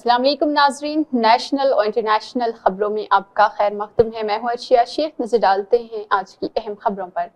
अस्सलाम वालेकुम नाजरीन, नेशनल और इंटरनेशनल खबरों में आपका खैर मकदूम है। मैं हूं अर्शिया शेख। नजर डालते हैं आज की अहम खबरों पर।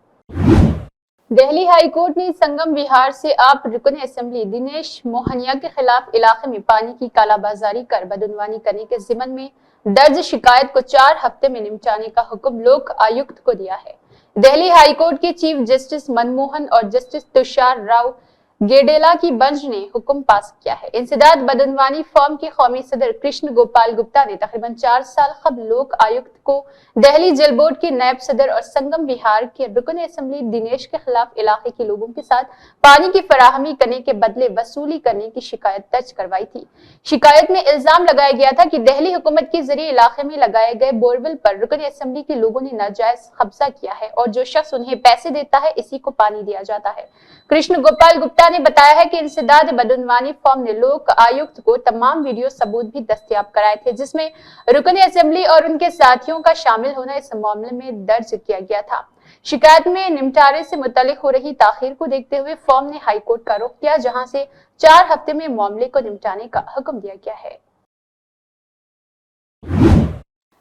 दिल्ली हाई कोर्ट ने संगम विहार से आप रुकन असेंबली दिनेश मोहनिया के खिलाफ इलाके में पानी की कालाबाजारी कर बदनवानी करने के जिम्मन में दर्ज शिकायत को 4 हफ्ते में निपटाने का हुक्म लोक आयुक्त को दिया है। दिल्ली हाई कोर्ट के चीफ जस्टिस मनमोहन और जस्टिस तुषार राव गेडेला की बेंच ने हुक्म पास किया है। इंसदाद बदनवानी फॉर्म के कौमी सदर कृष्ण गोपाल गुप्ता ने तकरीबन 4 साल कबल लोक आयुक्त को दिल्ली जल बोर्ड के नायब सदर और संगम विहार के रुकन असेंबली दिनेश के खिलाफ इलाके के लोगों के साथ पानी की फराहमी करने के बदले वसूली करने की शिकायत दर्ज करवाई थी। शिकायत में इल्जाम लगाया गया था कि दिल्ली हुकूमत के जरिए इलाके में लगाए गए बोरवेल पर रुकन असेंबली के लोगों ने नाजायज कब्जा किया है और जो शख्स उन्हें पैसे देता है इसी को पानी दिया जाता है। कृष्ण गोपाल गुप्ता ने बताया है कि इंसदाद बदनवानी फॉर्म ने लोक आयुक्त को तमाम वीडियो सबूत भी दस्तयाब कराए थे, जिसमें रुकन असेंबली और उनके साथियों का शामिल होना इस मामले में दर्ज किया गया था। शिकायत में निपटारे से मुतालिक हो रही ताखीर को देखते हुए फॉर्म ने हाई कोर्ट का रुख किया, जहां से 4 हफ्ते में मामले को निपटाने का हुक्म दिया गया है।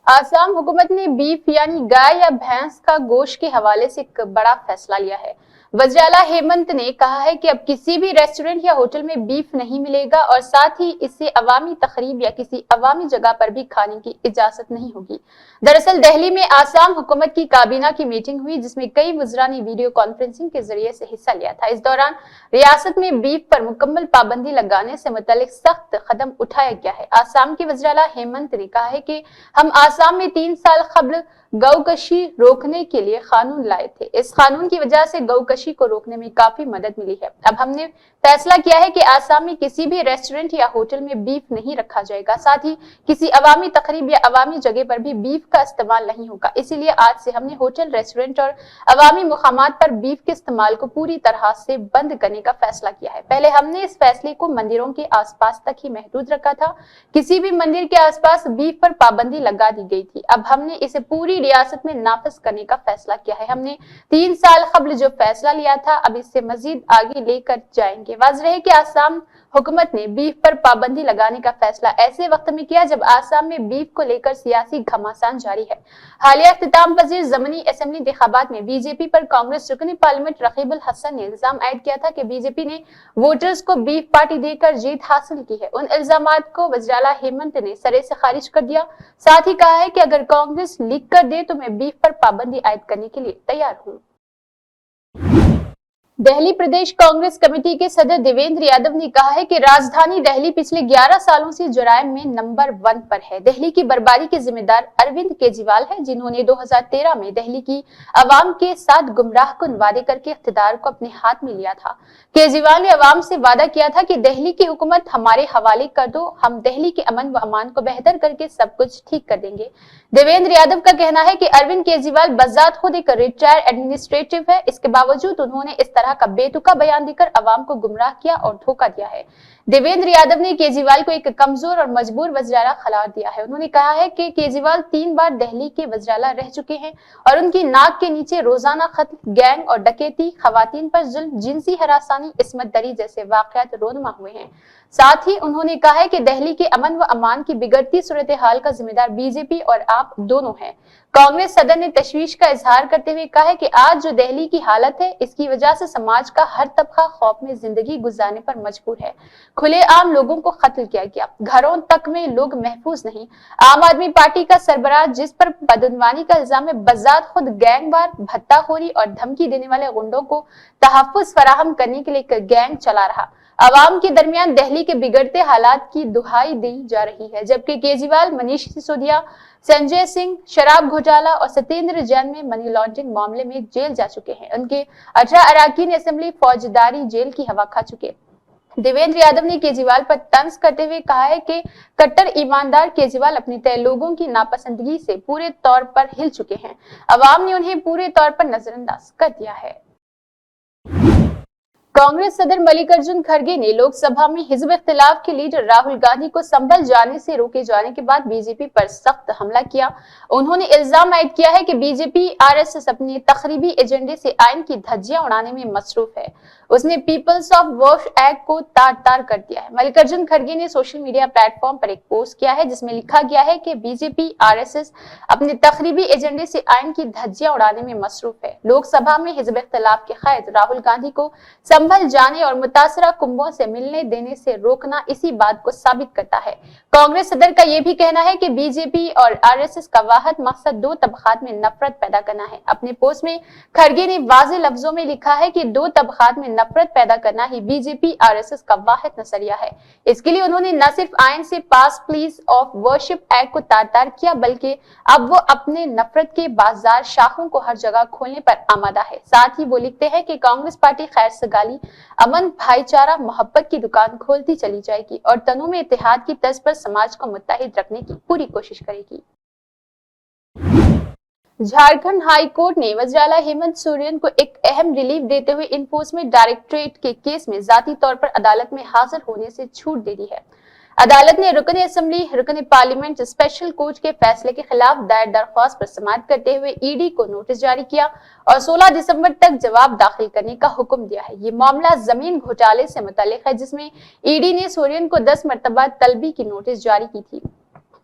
आसाम हुकूमत ने बीफ यानी गाय या भैंस का गोश्त के हवाले से एक बड़ा फैसला लिया है। वज़ीर-ए-आला हेमंत ने कहा है कि अब किसी भी रेस्टोरेंट या होटल में बीफ नहीं मिलेगा और साथ ही इससे अवामी तकरीब या किसी अवामी जगह पर भी खाने की इजाजत नहीं होगी। दरअसल दिल्ली में आसाम हुकूमत की काबीना की मीटिंग हुई, जिसमें कई वज़रा ने वीडियो कॉन्फ्रेंसिंग के जरिए से हिस्सा लिया था। इस दौरान रियासत में बीफ पर मुकम्मल पाबंदी लगाने से मुतालिक सख्त कदम उठाया गया है। आसाम के वज़ीर-ए-आला हेमंत ने कहा है कि हम आसाम में 3 साल कबल गौकशी रोकने के लिए कानून लाए थे। इस कानून की वजह से गौकशी को रोकने में काफी मदद मिली है। अब हमने फैसला किया है कि आसाम में किसी भी रेस्टोरेंट या होटल में बीफ नहीं रखा जाएगा, साथ ही किसी अवामी तकरीब या अवामी जगह पर भी बीफ का इस्तेमाल नहीं होगा। इसीलिए आज से हमने होटल, रेस्टोरेंट और अवामी मुकामात पर बीफ के इस्तेमाल को पूरी तरह से बंद करने का फैसला किया है। पहले हमने इस फैसले को मंदिरों के आसपास तक ही महदूद रखा था। किसी भी मंदिर के आसपास बीफ पर पाबंदी लगा दी गई थी। अब हमने इसे पूरी रियासत में नाफिज करने का फैसला किया है। हमने 3 साल कबल जो फैसला लिया था, अब इससे मजीद आगे लेकर जाएंगे। वाज़ेह है कि आसाम हुकूमत ने बीफ पर पाबंदी लगाने का फैसला ऐसे वक्त में किया जब आसाम में बीफ को लेकर सियासी घमासान जारी है। हालिया इख्तिताम पजीर ज़मीनी असेंबली इंतखाबात में बीजेपी पर कांग्रेस रुकन पार्लियामेंट रकीबुल हसन ने इल्जाम आयद किया था कि बीजेपी ने वोटर्स को बीफ पार्टी देकर जीत हासिल की है। उन इल्जामात को वज़ीर-ए-आला हेमंत ने सरे से खारिज कर दिया। साथ ही कहा है कि अगर कांग्रेस लिख कर दे तो मैं बीफ पर पाबंदी आयद करने के लिए तैयार हूं। दिल्ली प्रदेश कांग्रेस कमेटी के सदर देवेंद्र यादव ने कहा है कि राजधानी दिल्ली पिछले 11 सालों से जुराइम में नंबर 1 पर है। दिल्ली की बर्बादी के जिम्मेदार अरविंद केजरीवाल है, जिन्होंने 2013 में दिल्ली की आवाम के साथ गुमराहकुन वादे करके इख्तियार को अपने हाथ में लिया था। केजरीवाल ने आवाम से वादा किया था कि दिल्ली की हुकूमत हमारे हवाले कर दो, हम दिल्ली के अमन व अमान को बेहतर करके सब कुछ ठीक कर देंगे। देवेंद्र यादव का कहना है कि अरविंद केजरीवाल बजात खुद एक रिटायर्ड एडमिनिस्ट्रेटिव है। इसके बावजूद उन्होंने इस तरह का बेतुका बयान देकर अवाम को गुमराह किया और धोखा दिया है। देवेंद्र यादव ने केजरीवाल को एक कमजोर और मजबूर वज़ीर-ए-आला करार दिया है। उन्होंने कहा है कि केजरीवाल 3 बार दिल्ली के वज़ीर-ए-आला रह चुके हैं और उनकी नाक के नीचे रोजाना कत्ल, गैंग और डकैती, खवातीन पर जुल्म, जिनसी हरासानी, इस्मत दरी जैसे वाकयात रोनमा हुए हैं। साथ ही उन्होंने कहा है कि दिल्ली के अमन व अमान की बिगड़ती सूरत हाल का जिम्मेदार बीजेपी और आप दोनों हैं। कांग्रेस सदर ने तशवीश का इजहार करते हुए कहा है कि आज जो दिल्ली की हालत है, इसकी वजह से समाज का हर तबका खौफ में जिंदगी गुजारने पर मजबूर है। खुले आम लोगों को कत्ल किया गया, घरों तक में लोग महफूज नहीं। आम आदमी पार्टी का सरबराह, जिस पर बदनवानी का इल्जाम है, बजात खुद गैंगवार, भत्ताखोरी और धमकी देने वाले गुंडों को तहफ्फुज फराहम करने के लिए एक गैंग चला रहा। आवाम के दरमियान दिल्ली के बिगड़ते हालात की दुहाई दी जा रही है, जबकि केजरीवाल, मनीष सिसोदिया, संजय सिंह शराब घोटाला और सत्येंद्र जैन में मनी लॉन्ड्रिंग मामले में जेल जा चुके हैं। उनके 18 अरकान असेंबली फौजदारी जेल की हवा खा चुके। देवेंद्र यादव ने केजरीवाल पर तंज करते हुए कहा है कि कट्टर ईमानदार केजरीवाल अपने तय लोगों की नापसंदगी से पूरे तौर पर हिल चुके हैं। अवाम ने उन्हें पूरे तौर पर नजरअंदाज कर दिया है। कांग्रेस सदर मल्लिकार्जुन खड़गे ने लोकसभा में हिजब इख्तिलाफ के लीडर राहुल गांधी को संभल जाने से रोके जाने के बाद बीजेपी पर सख्त हमला किया। उन्होंने इल्जाम आयद किया है कि बीजेपी आरएसएस अपने तखरीबी एजेंडे से आइन की धज्जियां उड़ाने में मसरूफ है। उसने पीपल्स ऑफ वॉश एक्ट को तार तार कर दिया है। मल्लिकार्जुन खड़गे ने सोशल मीडिया प्लेटफॉर्म पर एक पोस्ट किया है जिसमें लिखा गया है कि बीजेपी आरएसएस अपने तखरीबी एजेंडे से आइन की धज्जियां उड़ाने में मसरूफ है। लोकसभा में हिजब इख्तिलाफ के कायद राहुल गांधी को संभल जाने और मुतासरा कुंभों से मिलने देने से रोकना इसी बात को साबित करता है। कांग्रेस सदर का यह भी कहना है कि बीजेपी और आरएसएस का वाहिद मकसद दो तबकात में नफरत पैदा करना है। अपने पोस्ट में खड़गे ने वाज़ेह लफ्जों में लिखा है कि दो तबकात में नफरत पैदा करना ही बीजेपी आरएसएस का वाहिद नजरिया है। इसके लिए उन्होंने न सिर्फ आइन से पास प्लेस ऑफ वर्शिप एक्ट को तार तार किया, बल्कि अब वो अपने नफरत के बाजार शाखों को हर जगह खोलने पर आमादा है। साथ ही वो लिखते हैं कि कांग्रेस पार्टी खैर सगाली, अमन, भाईचारा, मोहब्बत की दुकान खोलती चली जाएगी और तनों में इत्तेहाद की तर्ज पर समाज को मुत्तहिद रखने की पूरी कोशिश करेगी। झारखंड हाई कोर्ट ने वज़ीर-ए-आला हेमंत सोरेन को एक अहम रिलीफ देते हुए इन्फोर्समेंट डायरेक्टरेट के केस में जाती तौर पर अदालत में हाजिर होने से छूट दे दी है। अदालत ने रुकन असेंबली, रुकन पार्लियामेंट स्पेशल कोर्ट के फैसले के खिलाफ दायर दरख्वास्त पर समाअत करते हुए ईडी को नोटिस जारी किया और 16 दिसंबर तक जवाब दाखिल करने का हुक्म दिया है। ये मामला जमीन घोटाले से मुताल्लिक है जिसमें ईडी ने सोरेन को 10 मरतबा तलबी की नोटिस जारी की थी।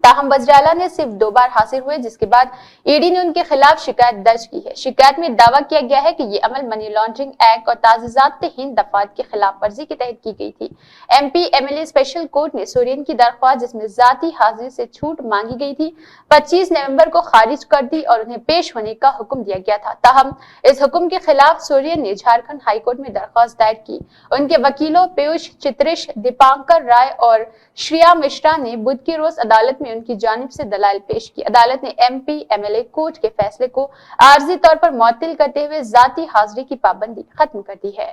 ताहम वज़ीर-ए-आला ने सिर्फ 2 बार हाजिर हुए, जिसके बाद ईडी ने उनके खिलाफ शिकायत दर्ज की है। शिकायत में दावा किया गया है कि ये अमल मनी लॉन्ड्रिंग एक्ट और ताज़ीज़ात हिंद दफात की खिलाफ वर्जी के तहत की गई थी। एमपी एमएलए स्पेशल कोर्ट ने सोरेन की दरख्वास्त जिसमें जाती हाजिरी से छूट मांगी गई थी 25 नवंबर को खारिज कर दी और उन्हें पेश होने का हुक्म दिया गया था। ताहम इस हुक्म के खिलाफ सोरेन ने झारखंड हाईकोर्ट में दरख्वास्त दायर की। उनके वकीलों पीयूष चित्रिश, दीपांकर राय और श्रेया मिश्रा ने बुध के रोज अदालत में उनकी जानिब से दलाइल पेश की। अदालत ने एमपी एमएलए कोर्ट के फैसले को आर्जी तौर पर मुअत्तल करते हुए जाती हाजिरी की पाबंदी खत्म कर दी है।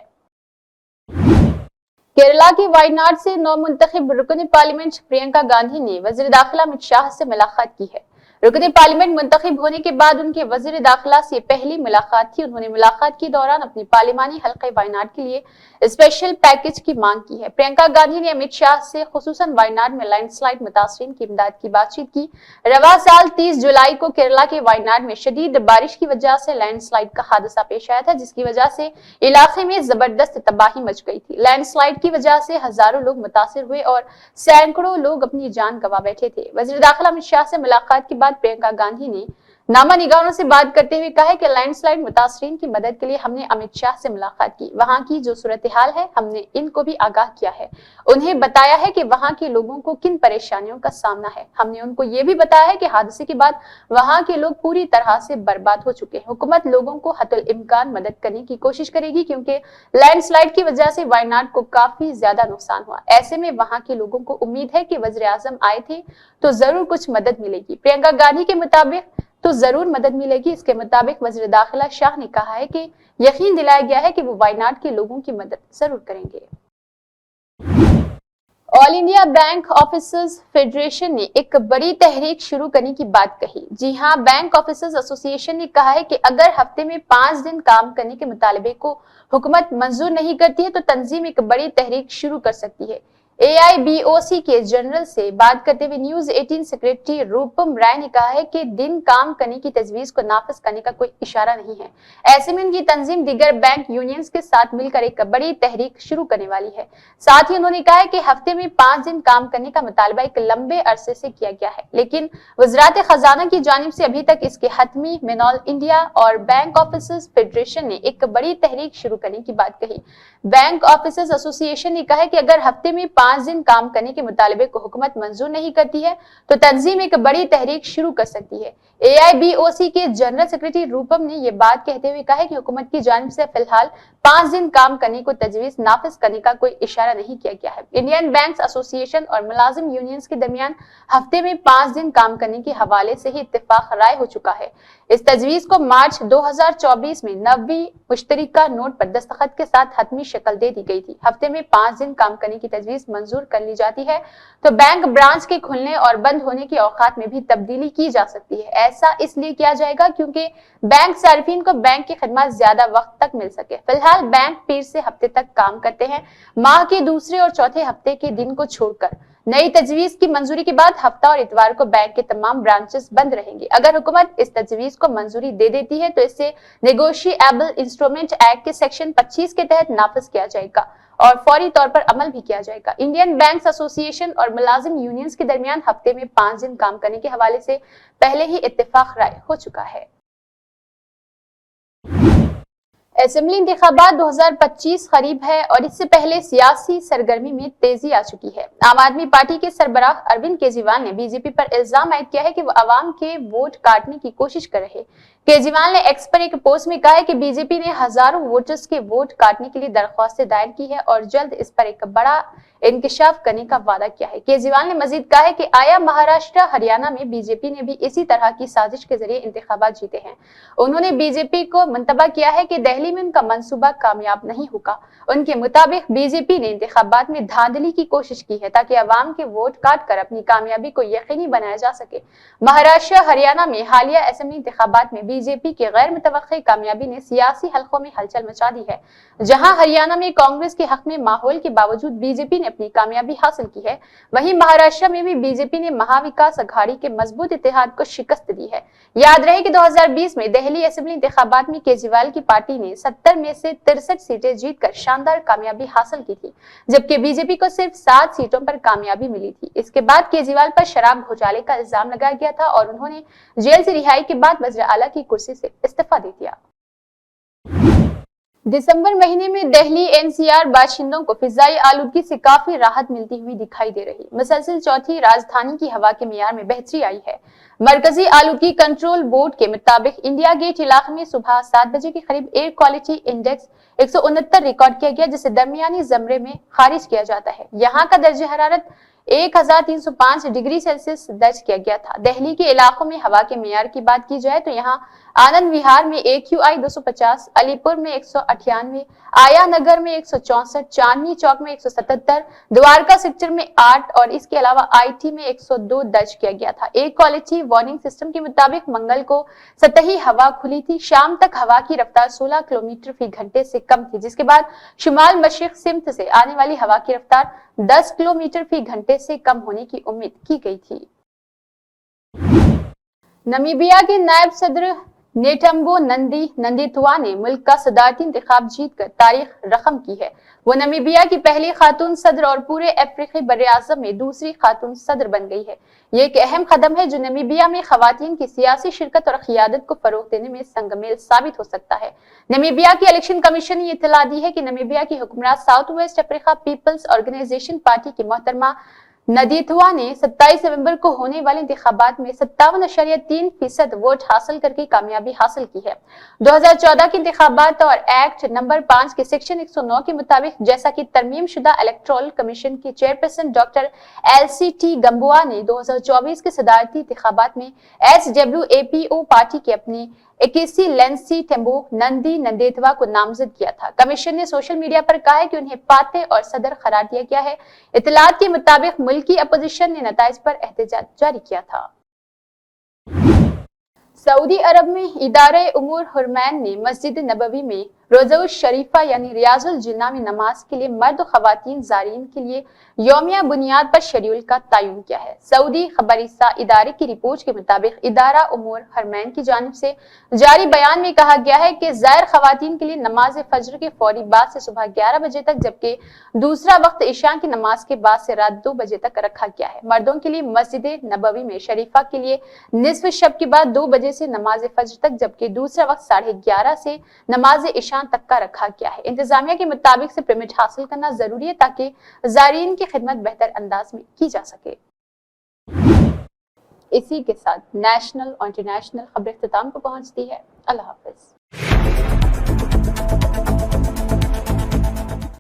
केरला के वायनाड से नवमुंतखब रुकन पार्लियामेंट प्रियंका गांधी ने वजीर दाखिला अमित शाह से मुलाकात की है। रुकन पार्लियामेंट मुंतखब होने के बाद उनके वजीर दाखिला से पहली मुलाकात थी। उन्होंने मुलाकात के दौरान अपनी पार्लिमानी हल्के वायनाड के लिए स्पेशल पैकेज की मांग की है। प्रियंका गांधी ने अमित शाह से खुसूसन वायनाड में लैंडस्लाइड मुतासरीन की इमदाद की बातचीत की। रवा साल 30 जुलाई को केरला के वायनाड में शदीद बारिश की वजह से लैंडस्लाइड का हादसा पेश आया था, जिसकी वजह से इलाके में जबरदस्त तबाही मच गई थी। लैंडस्लाइड की वजह से हजारों लोग मुतासिर हुए और सैकड़ों लोग अपनी जान गंवा बैठे थे। वजीर दाखिला अमित शाह से मुलाकात के बाद प्रियंका गांधी ने नामा निगारों से बात करते हुए कहा कि लैंडस्लाइड मुतासरीन की मदद के लिए हमने अमित शाह से मुलाकात की। वहां की जो सूरत हाल है हमने इनको भी आगाह किया है, उन्हें बताया है कि वहां के लोगों को किन परेशानियों का सामना है। हमने उनको ये भी बताया है कि हादसे के बाद वहां के लोग पूरी तरह से बर्बाद हो चुके हैं। हुकूमत लोगों को हतुल इम्कान मदद करने की कोशिश करेगी क्योंकि लैंडस्लाइड की वजह से वायनाड को काफी ज्यादा नुकसान हुआ। ऐसे में वहां के लोगों को उम्मीद है कि वज़ीर आज़म आए थे तो जरूर कुछ मदद मिलेगी। प्रियंका गांधी के मुताबिक तो जरूर मदद मिलेगी। इसके मुताबिक वज़ीर दाखिला शाह ने कहा है कि यकीन दिलाया गया है कि वो वायनाड के लोगों की मदद जरूर करेंगे। All India bank officers federation ने एक बड़ी तहरीक शुरू करने की बात कही। जी हां, बैंक ऑफिसर्स एसोसिएशन ने कहा है कि अगर हफ्ते में 5 दिन काम करने के मुतालबे को हुकूमत मंजूर नहीं करती है तो तंजीम एक बड़ी तहरीक शुरू कर सकती है। AIBOC के जनरल से बात करते हुए न्यूज 18 सेक्रेटरी रूपम राय ने कहा है कि दिन काम करने की तजवीज को नाफिज करने का कोई इशारा नहीं है। ऐसे में उनकी तंजीम दीगर बैंक यूनियंस के साथ मिलकर एक बड़ी तहरीक शुरू करने वाली है। साथ ही उन्होंने कहा है कि हफ्ते में 5 दिन काम करने का मुतालबा एक लंबे अरसे से किया गया है, लेकिन वज़रात खजाना की जानिब से अभी तक इसके हतमी में ऑल इंडिया और बैंक ऑफिसर्स फेडरेशन ने एक बड़ी तहरीक शुरू करने की बात कही। बैंक ऑफिसर्स एसोसिएशन ने कहा है कि अगर हफ्ते में 5 दिन काम करने के मुतालबे को हुकूमत मंजूर नहीं करती है तो तंजीम एक बड़ी तहरीक शुरू कर सकती है। AIBOC के जनरल सेक्रेटरी रूपम ने यह बात कहते हुए कहा है कि हुकूमत की जानिब से फिलहाल 5 दिन काम करने को तजवीज नाफिज करने का कोई इशारा नहीं किया गया है। इंडियन बैंक्स एसोसिएशन और मुलाजिम यूनियंस के दरमियान हफ्ते में 5 दिन काम करने के हवाले से ही इत्तेफाक राय हो चुका है। इस तजवीज को मार्च 2024 में 9वीं मुश्तरका नोट पर दस्तखत के साथ हतमी शक्ल दे दी गई थी। हफ्ते में 5 दिन काम करने की तजवीज मंजूर कर ली जाती है तो बैंक ब्रांच के खुलने और बंद होने के औकात में भी तब्दीली की जा सकती है। ऐसा इसलिए किया जाएगा क्योंकि बैंक सार्फिन को बैंक की खदमात ज्यादा वक्त तक मिल सके। फिलहाल बैंक पीर से हफ्ते तक काम करते हैं, माह के दूसरे और चौथे हफ्ते के दिन को छोड़कर। नई तजवीज की मंजूरी के बाद हफ्ता और इतवार को बैंक के तमाम ब्रांचेस बंद रहेंगे। अगर हुकूमत इस तजवीज को मंजूरी दे देती है तो इसे नेगोशिएबल इंस्ट्रूमेंट एक्ट के सेक्शन 25 के तहत नाफिज किया जाएगा और फौरी तौर पर अमल भी किया जाएगा। इंडियन बैंक्स एसोसिएशन और मुलाजिम यूनियंस के दरमियान हफ्ते में 5 दिन काम करने के हवाले से पहले ही इत्तेफाक राय हो चुका है। असेंबली इंतखाबात 2025 करीब है और इससे पहले सियासी सरगर्मी में तेजी आ चुकी है। आम आदमी पार्टी के सरबराह अरविंद केजरीवाल ने बीजेपी पर इल्जाम आयद किया है कि वो आवाम के वोट काटने की कोशिश कर रहे। केजरीवाल ने एक्स पर एक पोस्ट में कहा है कि बीजेपी ने हजारों वोटर्स के वोट काटने के लिए दरख्वास्तें दायर की है और जल्द इस पर एक बड़ा इंकशाफ करने का वादा किया है। केजरीवाल ने मजीद कहा है कि आया महाराष्ट्र हरियाणा में बीजेपी ने भी इसी तरह की साजिश के जरिए इंतखाबात जीते हैं। उन्होंने बीजेपी को मुंतबा किया है कि दिल्ली में उनका मंसूबा कामयाब नहीं होगा। उनके मुताबिक बीजेपी ने इंतखाबात में धांधली की कोशिश की है ताकि अवाम के वोट काट कर अपनी कामयाबी को यकीनी बनाया जा सके। महाराष्ट्र हरियाणा में हालिया असेंबली इंतखाबात में बीजेपी की गैर मुतवक्की कामयाबी ने सियासी हलकों में हलचल मचा दी है। जहां हरियाणा में कांग्रेस के हक में माहौल के बावजूद बीजेपी ने अपनी कामयाबी हासिल की है, वहीं महाराष्ट्र में भी बीजेपी ने महाविकास अघाड़ी के मजबूत इत्तेहाद को शिकस्त दी है। याद रहे कि 2020 में दिल्ली असेंबली इंतखाबात में केजरीवाल की पार्टी ने 70 में से 63 सीटें जीतकर शानदार कामयाबी हासिल की थी, जबकि बीजेपी को सिर्फ 7 सीटों पर कामयाबी मिली थी। इसके बाद केजरीवाल पर शराब घोटाले का इल्जाम लगाया गया था और उन्होंने जेल से रिहाई के बाद वज़ीर आला की कुर्सी से इस्तीफा दे दिया। दिसंबर महीने में दिल्ली एनसीआर बाशिंदों को फिजाई आलूगी से काफी राहत मिलती हुई दिखाई दे रही। मुसलसल चौथी राजधानी की हवा के मियार में बेहतरी आई है। मरकजी आलूगी कंट्रोल बोर्ड के मुताबिक इंडिया गेट इलाके में सुबह 7 बजे के करीब एयर क्वालिटी इंडेक्स 169 रिकॉर्ड किया गया, जिसे दरमियानी जमरे में खारिज किया जाता है। यहाँ का दर्जे हरारत 1305 डिग्री सेल्सियस दर्ज किया गया था। दिल्ली के इलाकों में हवा के मियार की बात की जाए तो यहाँ आनंद विहार में AQI 250, अलीपुर में 198, आया नगर में 164, चांदनी चौक में 177, द्वारका सेक्टर में 8 और इसके अलावा IT में 102 दर्ज किया गया था। एयर क्वालिटी वार्निंग सिस्टम के मुताबिक मंगल को सतही हवा खुली थी। शाम तक हवा की रफ्तार 16 किलोमीटर फी घंटे से कम थी, जिसके बाद शुमाल मशरिक सिमत से आने वाली हवा की रफ्तार 10 किलोमीटर फी घंटे से कम होने की उम्मीद की गई थी। नमीबिया के नायब सदर नेटम्बो नंदी नंदीतुआ ने मुल्क का सदारती इंतखाब जीतकर तारीख रकम की है। वो नमीबिया की पहली खातून सदर और पूरे अफ्रीकी बर्रे-आज़म में दूसरी खातून सदर बन गई है। ये एक अहम कदम है जो नमीबिया में खवातीन की सियासी शिरकत और क़ियादत को फरोग देने में संगमेल साबित हो सकता है। नमीबिया की इलेक्शन कमीशन ने इत्तला दी है कि नमीबिया की हुक्मरान South West Africa People's Organisation party की मोहतरमा नदीतुआ ने 27 नवंबर को होने वाले इंतखाबात में 57.3% वोट हासिल करके कामयाबी हासिल की है। 2014 के इंतखाबात और एक्ट नंबर 5 के सेक्शन 109 के मुताबिक, जैसा कि तरमीम शुदा इलेक्टोरल कमीशन की चेयरपर्सन डॉक्टर LCT गंबुआ ने 2024 के सदारती इंतखाबात में SWAPO पार्टी के अपनी 21 लेंसी टेम्बो नंदी नंदेतवा को नामजद किया था। कमीशन ने सोशल मीडिया पर कहा है कि उन्हें फातेह और सदर करार दिया गया है। इत्तलात के मुताबिक मुल्की अपोजिशन ने नताइज पर एहतजाज जारी किया था। सऊदी अरब में इदारे उमूर हुरमैन ने मस्जिद नबवी में रोज़ा शरीफा यानी रियाजुल जिन्ना में नमाज के लिए मर्द और खवातीन ज़ारीन के लिए यौमिया बुनियाद पर शेड्यूल का तयन किया है। सऊदी खबरिस्ता इदारे की रिपोर्ट के मुताबिक इदारा उमूर हुरमैन की जानिब से जारी बयान में कहा गया है कि ज़ायर खवातीन के लिए नमाज फजर के फौरी बाद से सुबह 11 बजे तक, जबकि दूसरा वक्त इशा की नमाज के बाद से रात 2 बजे तक रखा गया है। मर्दों के लिए मस्जिद नबवी में शरीफा के लिए निस्फ शब के बाद 2 बजे से नमाज फजर तक, जबकि दूसरा वक्त 11:30 से नमाज इशा तक का रखा गया है। इंतजामिया के मुताबिक से परमिट हासिल करना जरूरी है ताकि ज़ारीन की खिदमत बेहतर अंदाज में की जा सके। इसी के साथ नेशनल और इंटरनेशनल खबरें इख्तिताम को पहुंचती है। अल्लाह हाफिज।